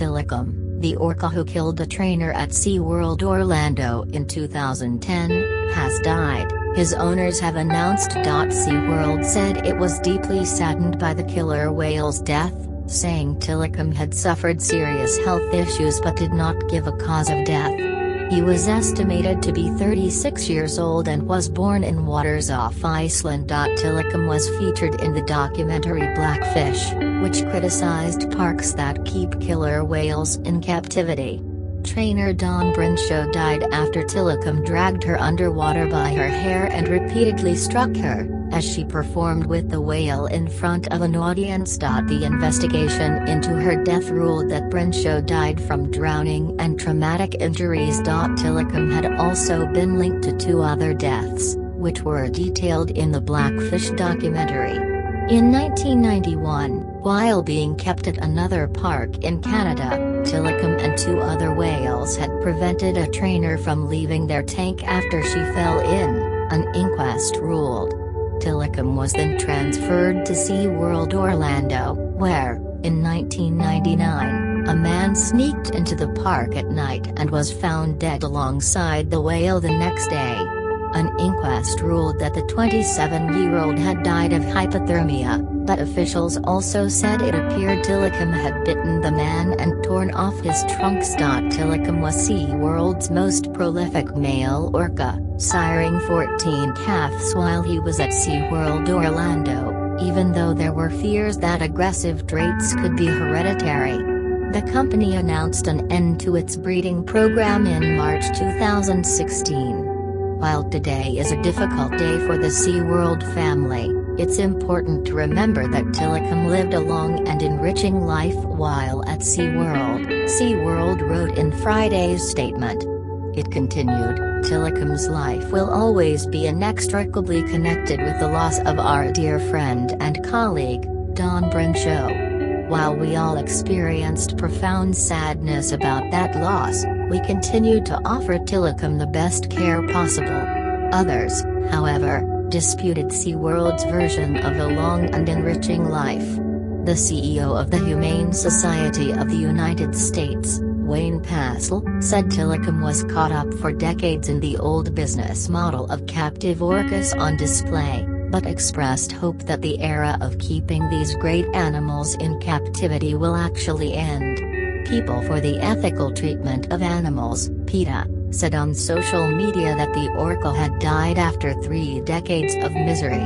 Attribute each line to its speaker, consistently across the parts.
Speaker 1: Tilikum, the orca who killed a trainer at SeaWorld Orlando in 2010, has died, his owners have announced. SeaWorld said it was deeply saddened by the killer whale's death, saying Tilikum had suffered serious health issues but did not give a cause of death. He was estimated to be 36 years old and was born in waters off Iceland. Tilikum was featured in the documentary Blackfish, which criticized parks that keep killer whales in captivity. Trainer Dawn Brinshow died after Tilikum dragged her underwater by her hair and repeatedly struck her, as she performed with the whale in front of an audience. The investigation into her death ruled that Brinshow died from drowning and traumatic injuries. Tilikum had also been linked to 2 other deaths, which were detailed in the Blackfish documentary. In 1991, while being kept at another park in Canada, Tilikum and 2 other whales had prevented a trainer from leaving their tank after she fell in, an inquest ruled. Tilikum was then transferred to SeaWorld Orlando, where, in 1999, a man sneaked into the park at night and was found dead alongside the whale the next day. An inquest ruled that the 27-year-old had died of hypothermia, but officials also said it appeared Tilikum had bitten the man and torn off his trunks. Tilikum was SeaWorld's most prolific male orca, siring 14 calves while he was at SeaWorld Orlando, even though there were fears that aggressive traits could be hereditary. The company announced an end to its breeding program in March 2016. While today is a difficult day for the SeaWorld family, it's important to remember that Tilikum lived a long and enriching life while at SeaWorld, SeaWorld wrote in Friday's statement. It continued, Tilikum's life will always be inextricably connected with the loss of our dear friend and colleague, Dawn Brinshow. While we all experienced profound sadness about that loss, we continue to offer Tilikum the best care possible. Others, however, disputed SeaWorld's version of a long and enriching life. The CEO of the Humane Society of the United States, Wayne Passel, said Tilikum was caught up for decades in the old business model of captive orcas on display, but expressed hope that the era of keeping these great animals in captivity will actually end. People for the Ethical Treatment of Animals, PETA, said on social media that the orca had died after 3 decades of misery.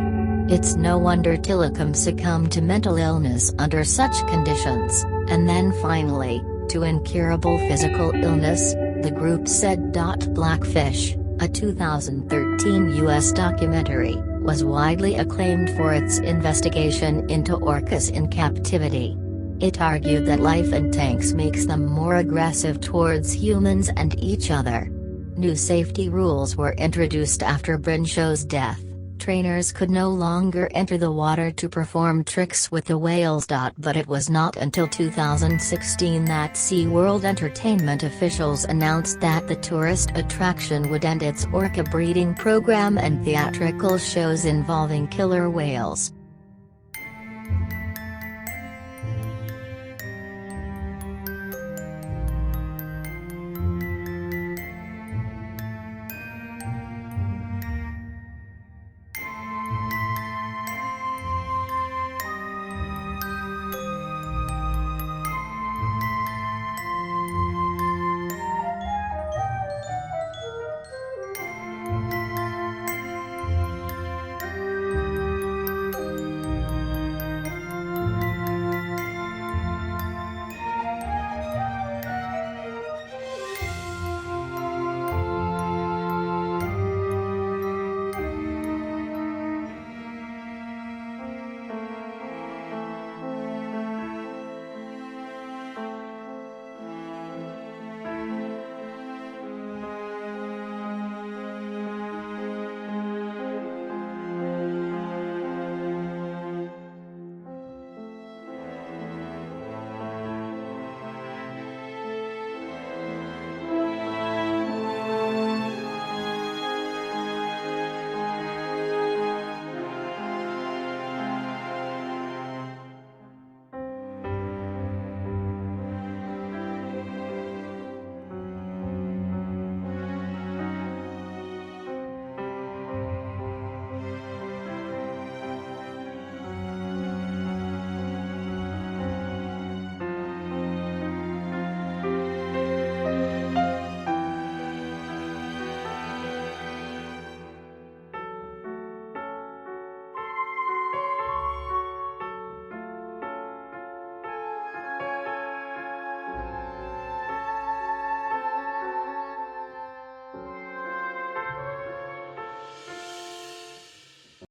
Speaker 1: It's no wonder Tilikum succumbed to mental illness under such conditions, and then finally, to incurable physical illness, the group said. Blackfish, a 2013 U.S. documentary, was widely acclaimed for its investigation into orcas in captivity. It argued that life in tanks makes them more aggressive towards humans and each other. New safety rules were introduced after Brinshow's death. Trainers could no longer enter the water to perform tricks with the whales. But it was not until 2016 that SeaWorld Entertainment officials announced that the tourist attraction would end its orca breeding program and theatrical shows involving killer whales.